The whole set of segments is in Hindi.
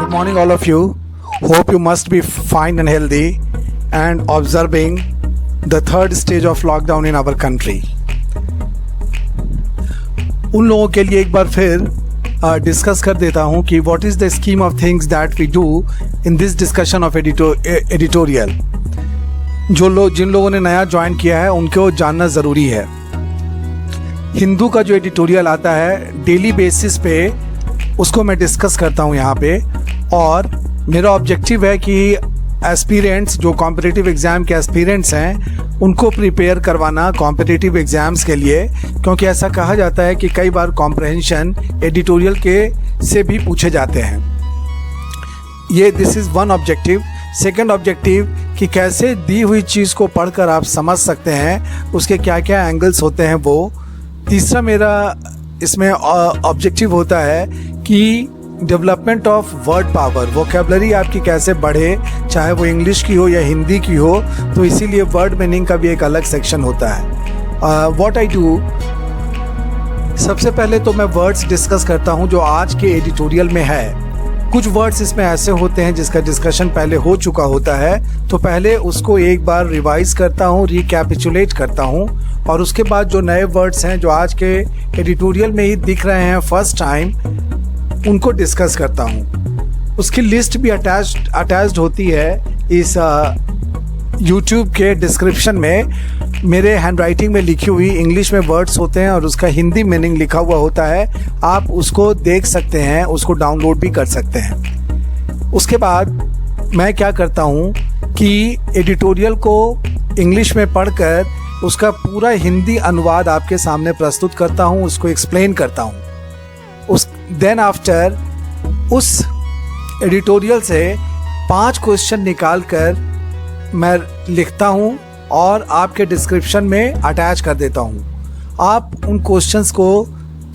Good morning, all of you. Hope you must be fine and healthy and observing the third stage of lockdown in our country. उन लोगों के लिए एक बार फिर डिस्कस कर देता हूं कि what is the scheme of things that we do in this discussion of editorial. जिन लोगों ने नया ज्वाइन किया है उनको जानना ज़रूरी है. हिंदू का जो एडिटोरियल आता है डेली बेसिस पे उसको मैं डिस्कस करता हूँ यहाँ पे, और मेरा ऑब्जेक्टिव है कि एस्पिरेंट्स जो कॉम्पिटिटिव एग्ज़ाम के एस्पिरेंट्स हैं उनको प्रिपेयर करवाना कॉम्पिटिटिव एग्ज़ाम्स के लिए, क्योंकि ऐसा कहा जाता है कि कई बार कॉम्प्रहेंशन एडिटोरियल के से भी पूछे जाते हैं. ये this is one objective. Second objective कि कैसे दी हुई चीज़ को पढ़कर आप समझ सकते हैं, उसके क्या क्या एंगल्स होते हैं वो. तीसरा मेरा इसमें ऑब्जेक्टिव होता है कि development of word power, vocabulary आपकी कैसे बढ़े, चाहे वो इंग्लिश की हो या हिंदी की हो, तो इसीलिए वर्ड मीनिंग का भी एक अलग सेक्शन होता है. व्हाट आई डू, सबसे पहले तो मैं वर्ड्स डिस्कस करता हूँ जो आज के एडिटोरियल में है. कुछ वर्ड्स इसमें ऐसे होते हैं जिसका डिस्कशन पहले हो चुका होता है, तो पहले उसको एक बार रिवाइज करता हूँ, रिकैपिचुलेट करता हूँ, और उसके बाद जो नए वर्ड्स हैं जो आज के एडिटोरियल में ही दिख रहे हैं फर्स्ट टाइम, उनको डिस्कस करता हूँ. उसकी लिस्ट भी अटैच्ड होती है इस यूट्यूब के डिस्क्रिप्शन में. मेरे हैंडराइटिंग में लिखी हुई इंग्लिश में वर्ड्स होते हैं और उसका हिंदी मीनिंग लिखा हुआ होता है. आप उसको देख सकते हैं, उसको डाउनलोड भी कर सकते हैं. उसके बाद मैं क्या करता हूँ कि एडिटोरियल को इंग्लिश में पढ़कर उसका पूरा हिंदी अनुवाद आपके सामने प्रस्तुत करता हूँ, उसको एक्सप्लेन करता हूँ. देन आफ्टर उस एडिटोरियल से 5 क्वेश्चन निकाल कर मैं लिखता हूँ और आपके डिस्क्रिप्शन में अटैच कर देता हूँ. आप उन क्वेश्चंस को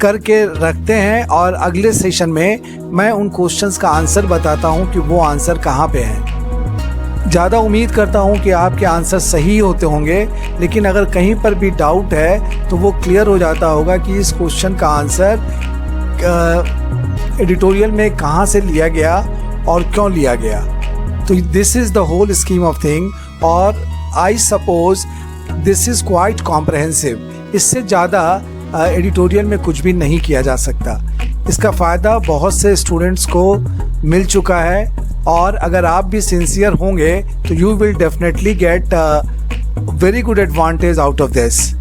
करके रखते हैं और अगले सेशन में मैं उन क्वेश्चंस का आंसर बताता हूँ कि वो आंसर कहाँ पे है. ज़्यादा उम्मीद करता हूँ कि आपके आंसर सही होते होंगे, लेकिन अगर कहीं पर भी डाउट है तो वो क्लियर हो जाता होगा कि इस क्वेश्चन का आंसर एडिटोरियल में कहाँ से लिया गया और क्यों लिया गया. तो this is the whole scheme of thing, और I suppose this is quite comprehensive. इससे ज़्यादा एडिटोरियल में कुछ भी नहीं किया जा सकता. इसका फ़ायदा बहुत से स्टूडेंट्स को मिल चुका है, और अगर आप भी सिंसियर होंगे तो you will definitely get very good advantage out of this.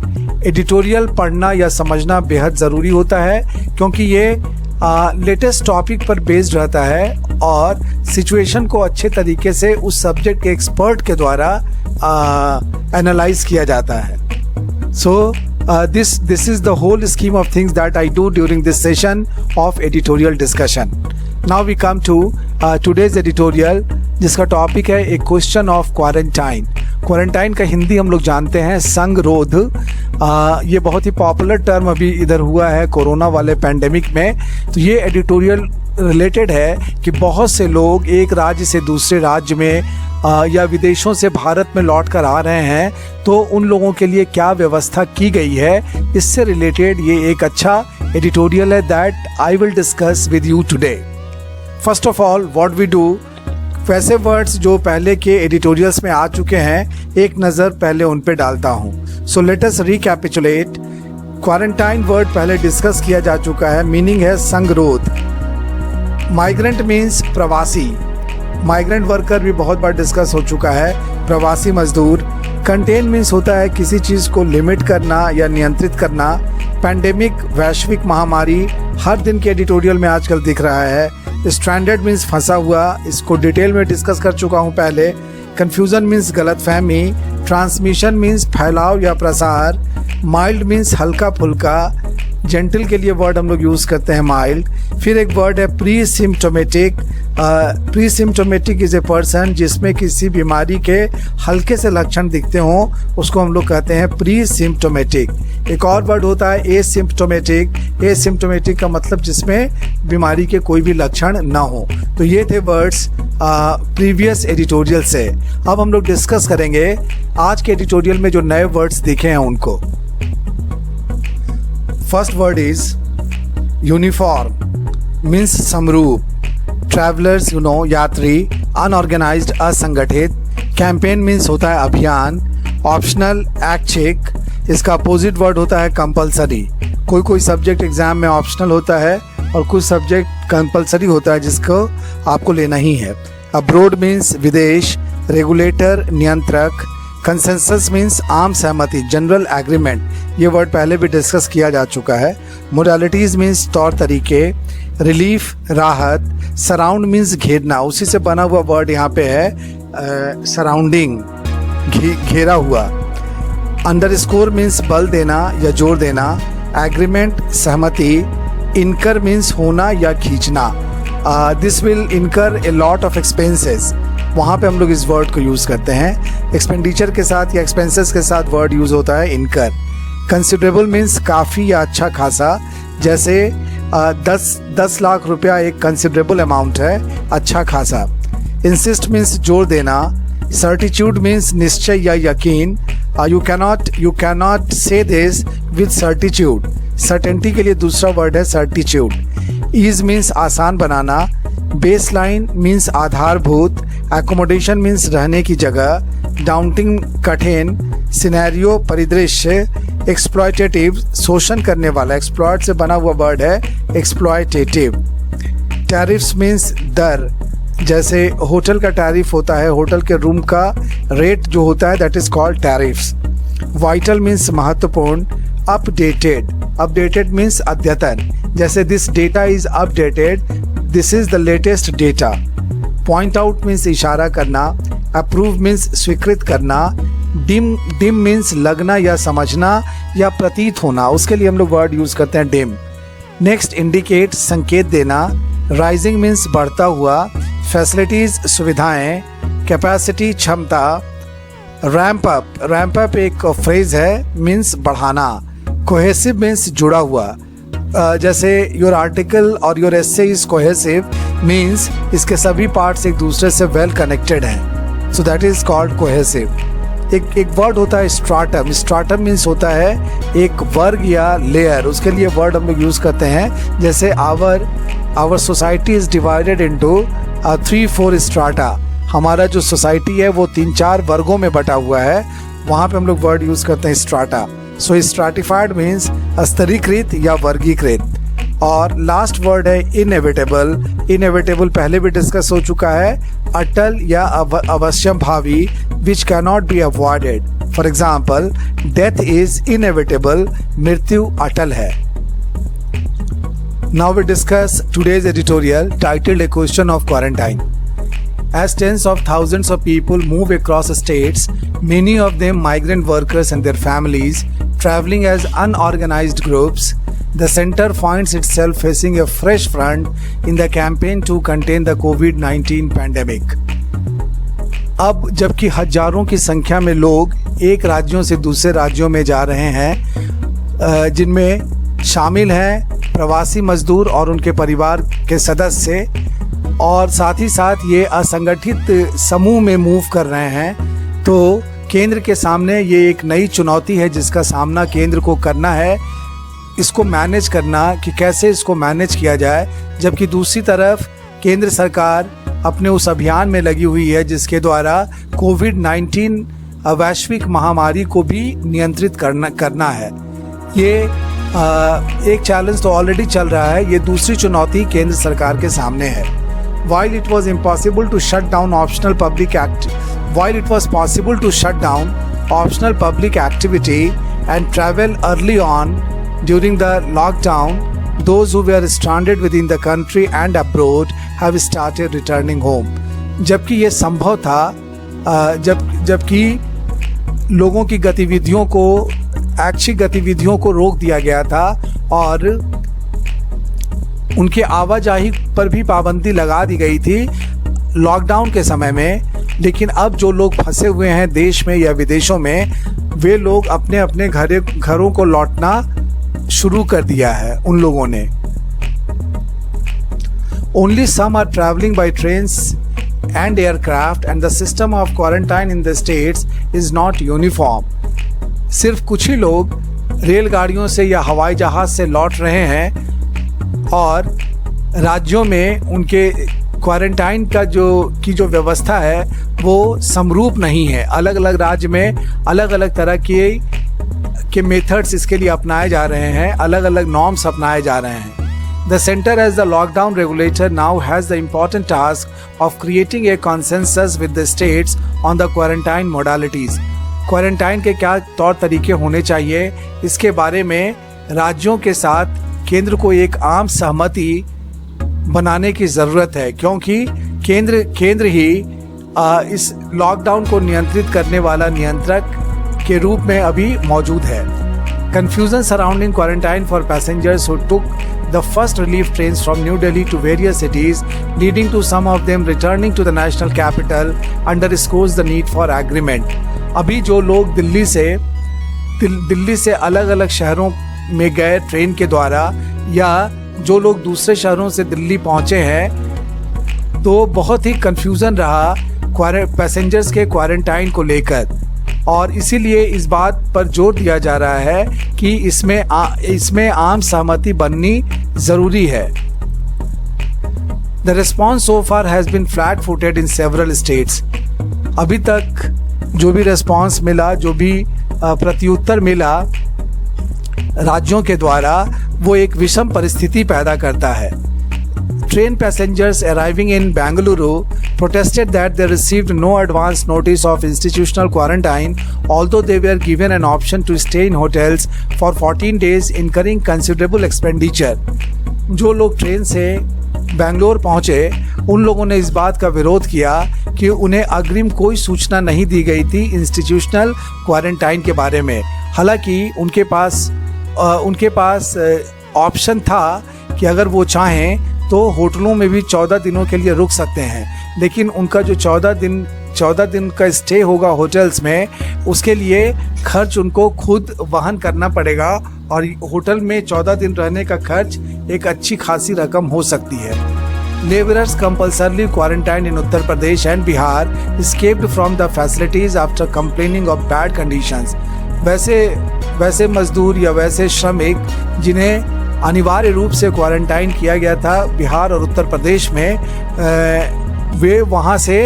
Editorial पढ़ना या समझना बेहद ज़रूरी होता है, क्योंकि ये लेटेस्ट टॉपिक पर बेस्ड रहता है और सिचुएशन को अच्छे तरीके से उस सब्जेक्ट के एक्सपर्ट के द्वारा एनालाइज किया जाता है. सो this is the whole scheme of things that I do during this session of editorial discussion. Now we come to today's editorial, जिसका टॉपिक है एक क्वेश्चन ऑफ क्वारंटाइन. क्वारंटाइन का हिंदी हम लोग जानते हैं संगरोध. ये बहुत ही पॉपुलर टर्म अभी इधर हुआ है कोरोना वाले पैंडेमिक में. तो ये एडिटोरियल रिलेटेड है कि बहुत से लोग एक राज्य से दूसरे राज्य में या विदेशों से भारत में लौट कर आ रहे हैं, तो उन लोगों के लिए क्या व्यवस्था की गई है, इससे रिलेटेड ये एक अच्छा एडिटोरियल है that I will discuss with you today. First of all what we do, वैसे वर्ड्स जो पहले के एडिटोरियल्स में आ चुके हैं एक नज़र पहले उन पे डालता हूँ. So let us recapitulate. Quarantine word पहले डिस्कस किया जा चुका है. मीनिंग है संगरोध. माइग्रेंट मीन्स प्रवासी. माइग्रेंट वर्कर भी बहुत बार डिस्कस हो चुका है, प्रवासी मजदूर. कंटेन मीन्स होता है किसी चीज़ को लिमिट करना या नियंत्रित करना. पैंडेमिक वैश्विक महामारी हर दिन के एडिटोरियल में आजकल दिख रहा है. स्ट्रैंडेड मीन्स फंसा हुआ, इसको डिटेल में डिस्कस कर चुका हूँ पहले. कन्फ्यूज़न मीन्स गलतफहमी. ट्रांसमिशन मीन्स फैलाव या प्रसार. माइल्ड मीन्स हल्का फुल्का. जेंटल के लिए वर्ड हम लोग यूज़ करते हैं माइल्ड. फिर एक वर्ड है pre symptomatic. Pre symptomatic is a person जिसमें किसी बीमारी के हल्के से लक्षण दिखते हों, उसको हम लोग कहते हैं प्री सिम्टोमेटिक. एक और वर्ड होता है एसिम्प्टोमेटिक. एसिम्प्टोमेटिक का मतलब जिसमें बीमारी के कोई भी लक्षण ना हो. तो ये थे वर्ड्स प्रीवियस एडिटोरियल से. अब हम लोग डिस्कस करेंगे आज के एडिटोरियल में जो नए वर्ड्स दिखे हैं उनको. First word is uniform, means समरूप. ट्रैवलर्स यात्री, अनऑर्गेनाइज्ड असंगठित, कैंपेन मीन्स होता है अभियान, ऑप्शनल ऐच्छिक, इसका अपोजिट वर्ड होता है कंपलसरी। कोई सब्जेक्ट एग्जाम में ऑप्शनल होता है और कुछ सब्जेक्ट कंपलसरी होता है जिसको आपको लेना ही है। अब्रोड मीन्स विदेश, रेगुलेटर नियंत्रक, कंसेंसस मीन्स आम सहमति जनरल एग्रीमेंट, ये वर्ड पहले भी डिस्कस किया जा चुका है। मोडालिटीज़ मीन्स तौर तरीके, रिलीफ राहत, सराउंड मीन्स घेरना, उसी से बना हुआ वर्ड यहाँ पे है सराउंडिंग, घेरा हुआ। अंडरस्कोर मीन्स बल देना या जोर देना, एग्रीमेंट सहमति, इनकर मीन्स होना या खींचना, दिस विल इनकर ए लॉट ऑफ एक्सपेंसेस, वहाँ पे हम लोग इस वर्ड को यूज़ करते हैं। एक्सपेंडिचर के साथ या एक्सपेंसेस के साथ वर्ड यूज़ होता है इनकर। कंसिडरेबल मीन्स काफ़ी या अच्छा खासा, जैसे 10 लाख रुपया एक कंसिडरेबल अमाउंट है, अच्छा खासा। इंसिस्ट मीन्स जोर देना, सर्टिट्यूड मीन्स निश्चय या यकीन, you cannot say this with certitude, certainty के लिए दूसरा वर्ड है सर्टिट्यूड। ईज मीन्स आसान बनाना, बेस लाइन मीन्स आधारभूत, एकोमोडेशन मीन्स रहने की जगह, डाउटिंग कठिन, सिनेरियो परिदृश्य, एक्सप्लॉयटेटिव शोषण करने वाला, एक्सप्लॉयट से बना हुआ वर्ड है एक्सप्लॉयटेटिव। टैरिफ्स मीन्स दर, जैसे होटल का टैरिफ होता है, होटल के रूम का रेट जो होता है that is called tariffs. Vital means महत्वपूर्ण, अपडेटेड मीन्स अद्यतन, जैसे this data is updated, this is the latest data. Point out means इशारा करना, अप्रूव मीन्स स्वीकृत करना, डिम मीन्स लगना या समझना या प्रतीत होना, उसके लिए हम लोग वर्ड यूज करते हैं डिम। नेक्स्ट इंडिकेट संकेत देना, राइजिंग मीन्स बढ़ता हुआ, फैसिलिटीज सुविधाएं, कैपेसिटी क्षमता, रैंप अप एक फ्रेज है मीन्स बढ़ाना, कोहेसिव मीन्स जुड़ा हुआ, जैसे योर आर्टिकल और your essay is cohesive means इसके सभी पार्ट्स एक दूसरे से वेल कनेक्टेड हैं, so that is called cohesive. एक वर्ड होता है स्ट्राटम मीन्स होता है एक वर्ग या लेयर, उसके लिए वर्ड हम लोग यूज करते हैं, जैसे our society is divided into 3-4 strata, हमारा जो सोसाइटी है वो 3-4 वर्गों में बटा हुआ है, वहाँ पे हम लोग वर्ड यूज करते हैं स्ट्राटा। सो स्ट्राटिफाइड मीन्स स्तरीकृत या वर्गीकृत। और लास्ट वर्ड है इनएविटेबल पहले भी डिस्कस हो चुका है, अटल या अवश्यम भावी, which cannot be avoided. For example death is inevitable, मृत्यु अटल है। Now we discuss today's editorial titled A Question of Quarantine. As tens of thousands of people move across states, many of them migrant workers and their families, traveling as unorganized groups, the center finds itself facing a fresh front in the campaign to contain the COVID-19 pandemic. अब जबकि हजारों की संख्या में लोग एक राज्यों से दूसरे राज्यों में जा रहे हैं, जिनमें शामिल हैं प्रवासी मजदूर और उनके परिवार के सदस्य, और साथ ही साथ ये असंगठित समूह में मूव कर रहे हैं, तो केंद्र के सामने ये एक नई चुनौती है जिसका सामना केंद्र को करना है, इसको मैनेज करना कि कैसे इसको मैनेज किया जाए। जबकि दूसरी तरफ केंद्र सरकार अपने उस अभियान में लगी हुई है जिसके द्वारा कोविड-19 वैश्विक महामारी को भी नियंत्रित करना है। ये एक चैलेंज तो ऑलरेडी चल रहा है, ये दूसरी चुनौती केंद्र सरकार के सामने है। While it was possible to shut down optional public activity and travel early on during the lockdown, those who were stranded within the country and abroad have started returning home. जबकि ये संभव था, जबकि लोगों की गतिविधियों को, ऐच्छिक गतिविधियों को रोक दिया गया था और उनके आवाजाही पर भी पाबंदी लगा दी गई थी लॉकडाउन के समय में। लेकिन अब जो लोग फंसे हुए हैं देश में या विदेशों में, वे लोग अपने अपने घरों को लौटना शुरू कर दिया है उन लोगों ने। Only some are traveling by trains and aircraft and the system of quarantine in the states is not uniform. सिर्फ कुछ ही लोग रेलगाड़ियों से या हवाई जहाज से लौट रहे हैं और राज्यों में उनके क्वारंटाइन का जो व्यवस्था है वो समरूप नहीं है। अलग अलग राज्य में अलग अलग तरह के मेथड्स इसके लिए अपनाए जा रहे हैं, अलग अलग नॉर्म्स अपनाए जा रहे हैं। The center as the lockdown regulator now has the important task of creating a consensus with the states on the quarantine modalities. Quarantine के क्या तौर तरीके होने चाहिए, इसके बारे में राज्यों के साथ केंद्र को एक आम सहमति बनाने की ज़रूरत है, क्योंकि केंद्र ही इस लॉकडाउन को नियंत्रित करने वाला नियंत्रक के रूप में अभी मौजूद है। Confusion surrounding quarantine for passengers who took the first relief trains from New Delhi to various cities, leading to some of them returning to the national capital, underscores the need for agreement. अभी जो लोग दिल्ली से अलग अलग शहरों में गए ट्रेन के द्वारा, या जो लोग दूसरे शहरों से दिल्ली पहुंचे हैं, तो बहुत ही कंफ्यूजन रहा पैसेंजर्स के क्वारंटाइन को लेकर, और इसीलिए इस बात पर जोर दिया जा रहा है कि इसमें आम सहमति बननी ज़रूरी है। The response so far has been flat-footed in several states. अभी तक जो भी रिस्पॉन्स मिला, जो भी प्रत्युत्तर मिला राज्यों के द्वारा, वो एक विषम परिस्थिति पैदा करता है। Train passengers arriving in Bengaluru protested that they received no advance notice of institutional quarantine, although they were given an option to stay in hotels for 14 days, incurring considerable expenditure. जो लोग ट्रेन से बेंगलोर पहुंचे, उन लोगों ने इस बात का विरोध किया कि उन्हें अग्रिम कोई सूचना नहीं दी गई थी इंस्टीट्यूशनल क्वारंटाइन के बारे में। हालांकि उनके पास ऑप्शन था कि अगर वो चाहें तो होटलों में भी 14 दिनों के लिए रुक सकते हैं, लेकिन उनका जो 14 दिन का स्टे होगा होटल्स में, उसके लिए खर्च उनको खुद वहन करना पड़ेगा, और होटल में 14 दिन रहने का खर्च एक अच्छी खासी रकम हो सकती है। Laborers compulsorily quarantined in Uttar Pradesh and Bihar escaped from the facilities after complaining of bad conditions. वैसे मजदूर या वैसे श्रमिक जिन्हें अनिवार्य रूप से क्वारंटाइन किया गया था बिहार और उत्तर प्रदेश में, वे वहाँ से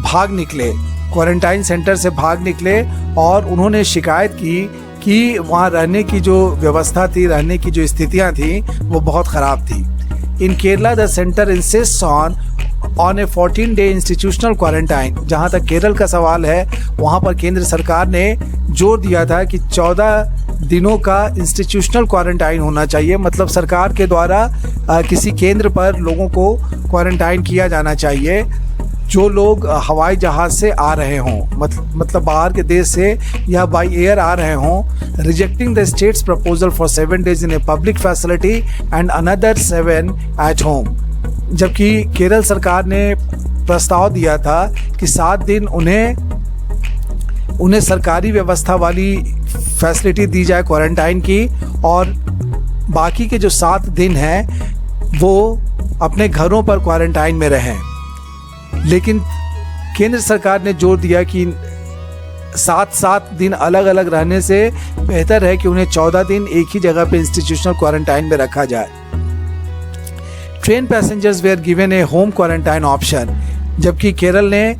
भाग निकले, क्वारंटाइन सेंटर से भाग निकले, और उन्होंने शिकायत की कि वहाँ रहने की जो व्यवस्था थी, रहने की जो स्थितियाँ थी, वो बहुत ख़राब थी। In Kerala the centre insists on a 14-day institutional quarantine. जहाँ तक केरल का सवाल है, वहाँ पर केंद्र सरकार ने जोर दिया था कि 14 दिनों का इंस्टीट्यूशनल क्वारंटाइन होना चाहिए, मतलब सरकार के द्वारा किसी केंद्र पर लोगों को क्वारंटाइन किया जाना चाहिए जो लोग हवाई जहाज़ से आ रहे हों, मतलब बाहर के देश से या बाई एयर आ रहे हों। Rejecting the states proposal for 7 days in a public facility and another 7 at home. जबकि केरल सरकार ने प्रस्ताव दिया था कि 7 दिन उन्हें सरकारी व्यवस्था वाली फैसिलिटी दी जाए क्वारंटाइन की, और बाकी के जो 7 दिन हैं वो अपने घरों पर क्वारंटाइन में रहें। लेकिन केंद्र सरकार ने जोर दिया कि 7 दिन अलग अलग रहने से बेहतर है कि उन्हें 14 दिन एक ही जगह पे इंस्टीट्यूशनल क्वारंटाइन में रखा जाए। Train passengers were given a home quarantine option. जबकि केरल ने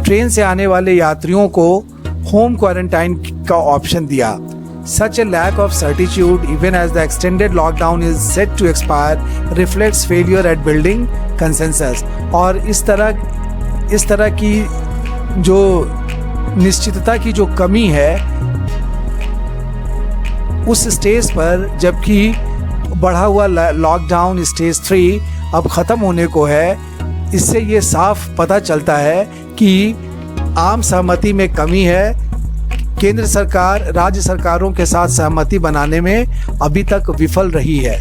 ट्रेन से आने वाले यात्रियों को होम क्वारंटाइन का ऑप्शन दिया। Such a lack of certitude, even as the extended lockdown is set to expire, reflects failure at building consensus. और इस तरह की जो निश्चितता की जो कमी है उस स्टेज पर, जबकि बढ़ा हुआ लॉकडाउन स्टेज 3 अब ख़त्म होने को है, इससे ये साफ पता चलता है कि आम सहमति में कमी है। केंद्र सरकार राज्य सरकारों के साथ सहमति बनाने में अभी तक विफल रही है।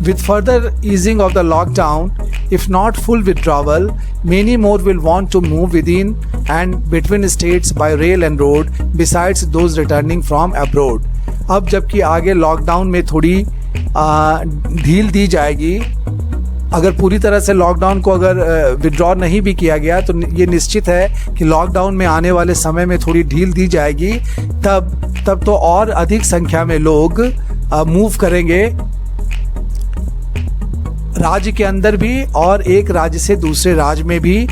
With further easing of the lockdown, if not full withdrawal, many more will want to move within and between states by rail and road, besides those returning from abroad. अब जबकि आगे लॉकडाउन में थोड़ी ढील दी जाएगी, अगर पूरी तरह से लॉकडाउन को अगर विड्रॉ नहीं भी किया गया तो ये निश्चित है कि लॉकडाउन में आने वाले समय में थोड़ी ढील दी जाएगी, तब तो और अधिक संख्या में लोग मूव करेंगे राज्य के अंदर भी और एक राज्य से दूसरे राज्य में भी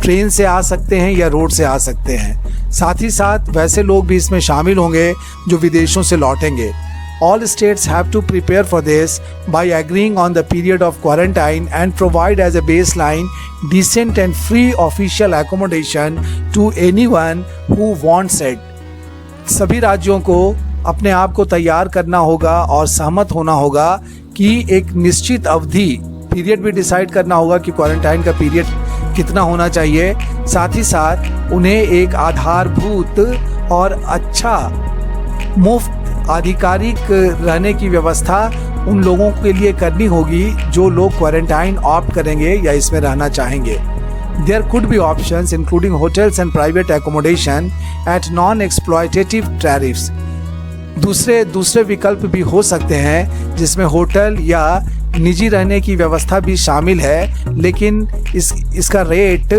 ट्रेन से आ सकते हैं या रोड से आ सकते हैं। साथ ही साथ वैसे लोग भी इसमें शामिल होंगे जो विदेशों से लौटेंगे। All states have to prepare for this by agreeing on the period of quarantine and provide as a baseline decent and free official accommodation to anyone who wants it. सभी राज्यों को अपने आप को तैयार करना होगा और सहमत होना होगा कि एक निश्चित अवधि पीरियड भी डिसाइड करना होगा कि क्वारंटाइन का पीरियड कितना होना चाहिए। साथ ही साथ उन्हें एक आधारभूत और अच्छा मुफ्त आधिकारिक रहने की व्यवस्था उन लोगों के लिए करनी होगी जो लोग क्वारंटाइन ऑप्ट करेंगे या इसमें रहना चाहेंगे। There could be options including hotels and private accommodation at non-exploitative tariffs. दूसरे विकल्प भी हो सकते हैं जिसमें होटल या निजी रहने की व्यवस्था भी शामिल है, लेकिन इसका रेट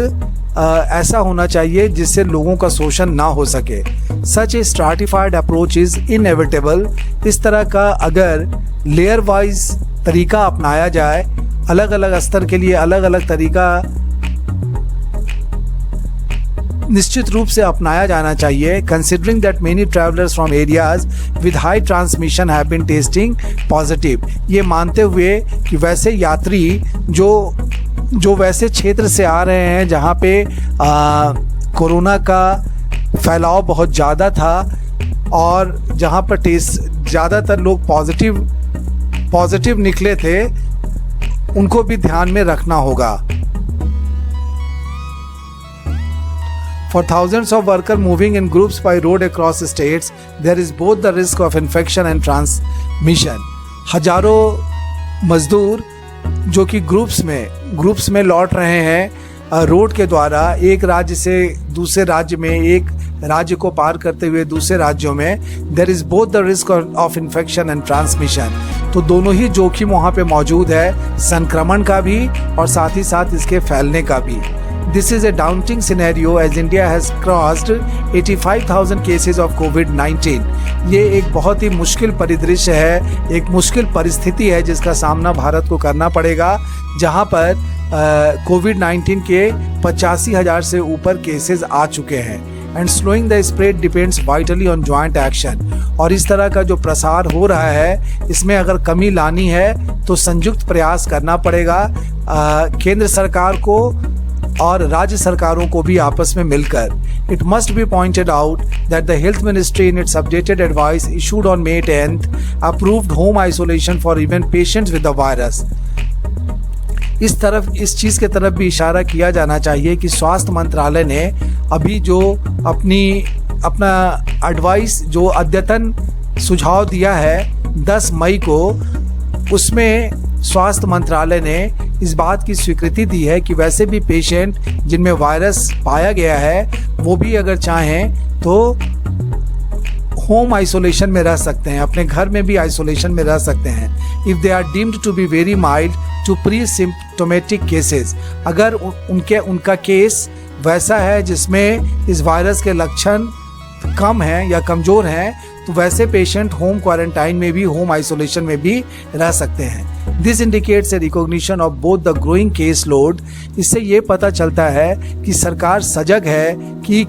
ऐसा होना चाहिए जिससे लोगों का शोषण ना हो सके। सच ए स्ट्राटिफाइड अप्रोच इज इनएविटेबल। इस तरह का अगर लेयर वाइज तरीका अपनाया जाए, अलग अलग स्तर के लिए अलग अलग तरीका निश्चित रूप से अपनाया जाना चाहिए। Considering that many travellers from areas with high transmission have been testing positive. ये मानते हुए कि वैसे यात्री जो वैसे क्षेत्र से आ रहे हैं जहाँ पे कोरोना का फैलाव बहुत ज़्यादा था और जहाँ पर ज़्यादातर लोग पॉजिटिव निकले थे, उनको भी ध्यान में रखना होगा। For thousands of workers moving in groups by road across states, there is both the risk of infection and transmission. हजारों मजदूर जो कि ग्रुप्स में लौट रहे हैं रोड के द्वारा, एक राज्य से दूसरे राज्य में, एक राज्य को पार करते हुए दूसरे राज्यों में, there is both the risk of infection and transmission. तो दोनों ही जोखिम वहाँ पे मौजूद है, संक्रमण का भी और साथ ही साथ इसके फैलने का भी। This is a daunting scenario as India has crossed 85,000 cases of COVID-19. ये एक बहुत ही मुश्किल परिदृश्य है, एक मुश्किल परिस्थिति है जिसका सामना भारत को करना पड़ेगा, जहां पर कोविड-19 के 85,000 से ऊपर केसेस आ चुके हैं। And slowing the spread depends vitally on joint action. और इस तरह का जो प्रसार हो रहा है, इसमें अगर कमी लानी है तो संयुक्त प्रयास करना पड़ेगा। केंद्र सरकार को और राज्य सरकारों को भी आपस में मिलकर। It must be pointed out that the Health Ministry in its updated advice issued on May 10th approved home isolation for even patients with the virus. इस चीज़ के तरफ भी इशारा किया जाना चाहिए कि स्वास्थ्य मंत्रालय ने अभी जो अपना एडवाइस, जो अद्यतन सुझाव दिया है 10 मई को, उसमें स्वास्थ्य मंत्रालय ने इस बात की स्वीकृति दी है कि वैसे भी पेशेंट जिनमें वायरस पाया गया है वो भी अगर चाहें तो होम आइसोलेशन में रह सकते हैं, अपने घर में भी आइसोलेशन में रह सकते हैं। If they are deemed to be very mild to pre symptomatic cases, अगर उनका केस वैसा है जिसमें इस वायरस के लक्षण कम हैं या कमज़ोर हैं, तो वैसे पेशेंट होम क्वारंटाइन में भी, होम आइसोलेशन में भी रह सकते हैं। This indicates a recognition of both the growing case load. इससे ये पता चलता है कि सरकार सजग है कि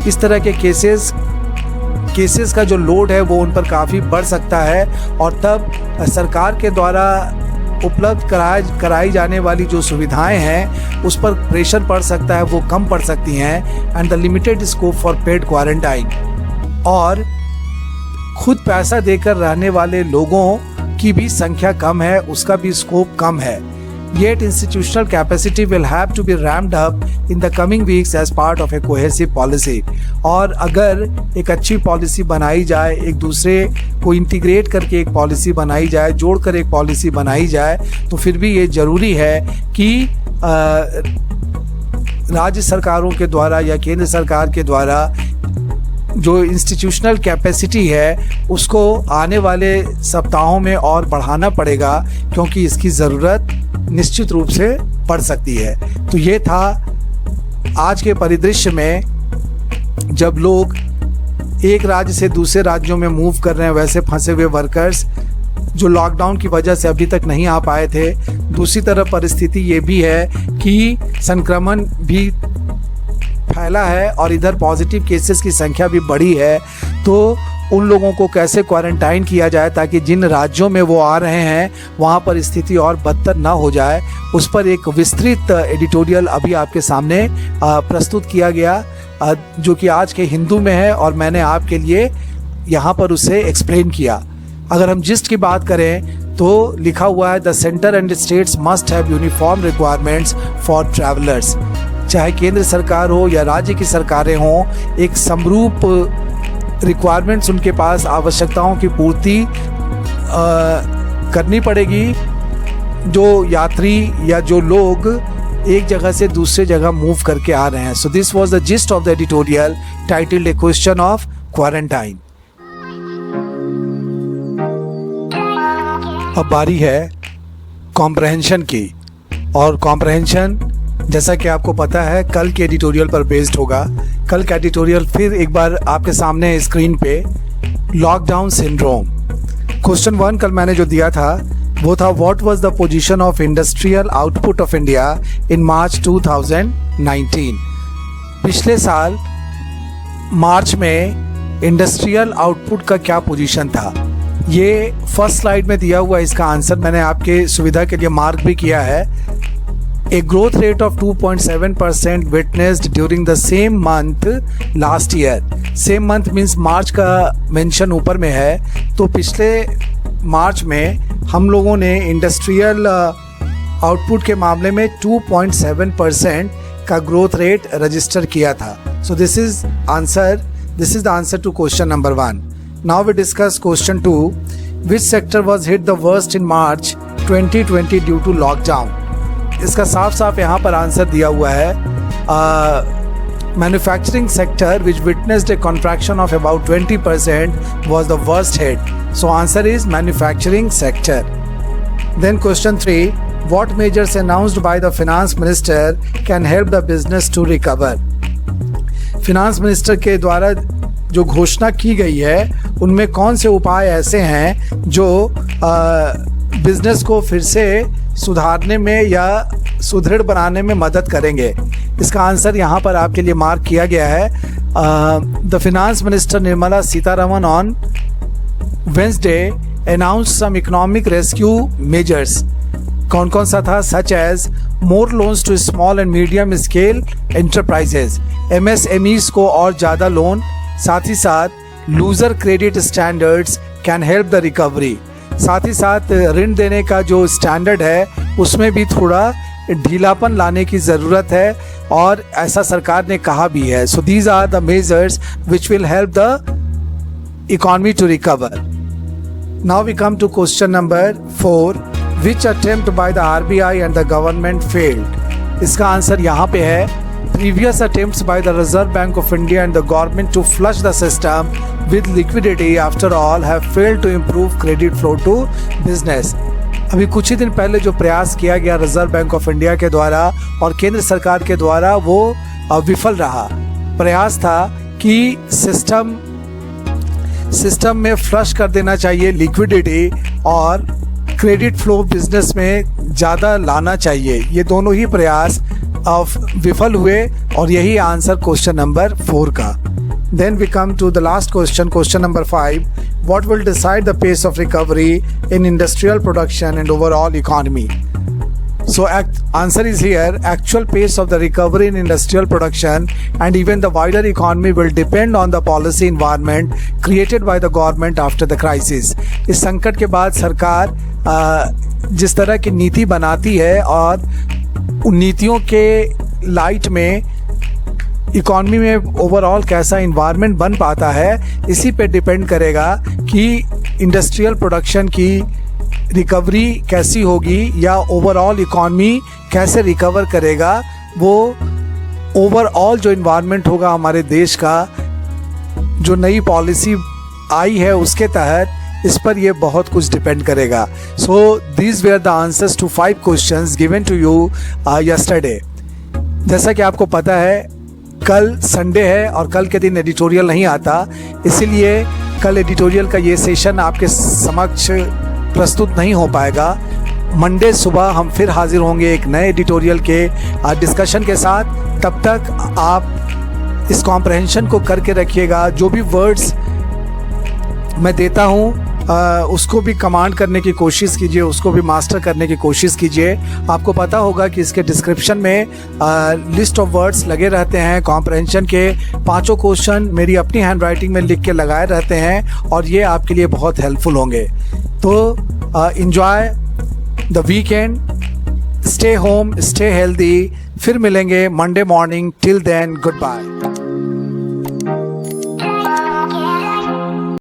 इस तरह के केसेस का जो लोड है वो उन पर काफ़ी बढ़ सकता है, और तब सरकार के द्वारा उपलब्ध कराई जाने वाली जो सुविधाएं हैं उस पर प्रेशर पड़ सकता है, वो कम पड़ सकती हैं। And the limited scope for paid quarantine, और खुद पैसा देकर रहने वाले लोगों की भी संख्या कम है, उसका भी स्कोप कम है। Yet institutional capacity will have to be ramped up in the coming weeks as part of a cohesive policy. और अगर एक अच्छी पॉलिसी बनाई जाए, एक दूसरे को इंटीग्रेट करके एक पॉलिसी बनाई जाए, जोड़कर एक पॉलिसी बनाई जाए, तो फिर भी ये ज़रूरी है कि राज्य सरकारों के द्वारा या केंद्र सरकार के द्वारा जो इंस्टीट्यूशनल कैपेसिटी है उसको आने वाले सप्ताहों में और बढ़ाना पड़ेगा, क्योंकि इसकी ज़रूरत निश्चित रूप से पड़ सकती है। तो ये था आज के परिदृश्य में, जब लोग एक राज्य से दूसरे राज्यों में मूव कर रहे हैं, वैसे फंसे हुए वर्कर्स जो लॉकडाउन की वजह से अभी तक नहीं आ पाए थे। दूसरी तरफ परिस्थिति ये भी है कि संक्रमण भी फैला है और इधर पॉजिटिव केसेस की संख्या भी बढ़ी है। तो उन लोगों को कैसे क्वारंटाइन किया जाए ताकि जिन राज्यों में वो आ रहे हैं वहाँ पर स्थिति और बदतर ना हो जाए, उस पर एक विस्तृत एडिटोरियल अभी आपके सामने प्रस्तुत किया गया, जो कि आज के हिंदू में है और मैंने आपके लिए यहाँ पर उसे एक्सप्लेन किया। अगर हम जिस्ट की बात करें तो लिखा हुआ है the centre and states must have uniform requirements for travellers. चाहे केंद्र सरकार हो या राज्य की सरकारें हों, एक समरूप रिक्वायरमेंट्स उनके पास आवश्यकताओं की पूर्ति करनी पड़ेगी जो यात्री या जो लोग एक जगह से दूसरे जगह मूव करके आ रहे हैं। So this was the gist of the editorial titled A question of quarantine. अब बारी है कॉम्प्रहेंशन की, और कॉम्प्रहेंशन जैसा कि आपको पता है कल के एडिटोरियल पर बेस्ड होगा। कल का एडिटोरियल फिर एक बार आपके सामने स्क्रीन पे लॉकडाउन सिंड्रोम। क्वेश्चन 1 कल मैंने जो दिया था वो था what was the position of industrial output of India in March 2019। पिछले साल मार्च में इंडस्ट्रियल आउटपुट का क्या पोजीशन था, ये फर्स्ट स्लाइड में दिया हुआ। इसका आंसर मैंने आपके सुविधा के लिए मार्क भी किया है। A growth rate of 2.7% witnessed during the same month last year. Same month means मार्च का मेंशन ऊपर में है, तो पिछले मार्च में हम लोगों ने इंडस्ट्रियल आउटपुट के मामले में 2.7% का ग्रोथ रेट रजिस्टर किया था। So this is the answer to question number 1. Now we discuss question 2. Which sector was hit the worst in March 2020 due to lockdown? इसका साफ साफ यहाँ पर आंसर दिया हुआ है manufacturing sector which witnessed A contraction of about 20% was the worst hit. So answer is manufacturing sector. Then question 3, what measures announced by the finance minister can help the business to recover? Finance minister के द्वारा जो घोषणा की गई है उनमें कौन से उपाय ऐसे हैं जो बिजनेस को फिर से सुधारने में या सुदृढ़ बनाने में मदद करेंगे? इसका आंसर यहाँ पर आपके लिए मार्क किया गया है। The finance minister Nirmala Sitharaman on Wednesday announced some economic rescue measures. कौन कौन सा था? Such as more loans to small and medium scale enterprises, MSMEs को और ज़्यादा लोन, साथ ही साथ looser credit standards can help the recovery. साथ ही साथ ऋण देने का जो स्टैंडर्ड है उसमें भी थोड़ा ढीलापन लाने की ज़रूरत है और ऐसा सरकार ने कहा भी है। So these are the measures which will help the economy to recover. Now we come to question number 4, which attempt by the RBI and the government failed? इसका आंसर यहाँ पे है previous attempts by the Reserve Bank of India and the government to flush the system with liquidity after all have failed to improve credit flow to business. अभी कुछ ही दिन पहले जो प्रयास किया गया रिजर्व बैंक ऑफ इंडिया के द्वारा और केंद्र सरकार के द्वारा वो विफल रहा। प्रयास था कि सिस्टम में फ्लश कर देना चाहिए लिक्विडिटी और क्रेडिट फ्लो बिजनेस में ज़्यादा लाना चाहिए। ये दोनों ही प्रयास विफल हुए और यही आंसर क्वेश्चन नंबर 4 का। Then we come to the last question number 5, what will decide the pace of recovery in industrial production and overall economy? So answer is here, actual pace of the recovery in industrial production and even the wider economy will depend on the policy environment created by the government after the crisis. इस संकट के बाद सरकार जिस तरह की नीति बनाती है और उन नीतियों के लाइट में इकॉनमी में ओवरऑल कैसा इन्वायरमेंट बन पाता है, इसी पे डिपेंड करेगा कि इंडस्ट्रियल प्रोडक्शन की रिकवरी कैसी होगी या ओवरऑल इकॉनमी कैसे रिकवर करेगा। वो ओवरऑल जो इन्वायरमेंट होगा हमारे देश का, जो नई पॉलिसी आई है उसके तहत, इस पर ये बहुत कुछ डिपेंड करेगा। So these were the answers to 5 questions given to you yesterday. जैसा कि आपको पता है कल संडे है और कल के दिन एडिटोरियल नहीं आता, इसीलिए कल एडिटोरियल का ये सेशन आपके समक्ष प्रस्तुत नहीं हो पाएगा। मंडे सुबह हम फिर हाजिर होंगे एक नए एडिटोरियल के डिस्कशन के साथ। तब तक आप इस कॉम्प्रहेंशन को करके रखिएगा। जो भी वर्ड्स मैं देता हूँ उसको भी कमांड करने की कोशिश कीजिए, उसको भी मास्टर करने की कोशिश कीजिए। आपको पता होगा कि इसके डिस्क्रिप्शन में लिस्ट ऑफ वर्ड्स लगे रहते हैं। कॉम्प्रहेंशन के 5 क्वेश्चन मेरी अपनी हैंड राइटिंग में लिख के लगाए रहते हैं और ये आपके लिए बहुत हेल्पफुल होंगे। तो enjoy the weekend, stay home, stay healthy. फिर मिलेंगे Monday morning. Till then, good bye.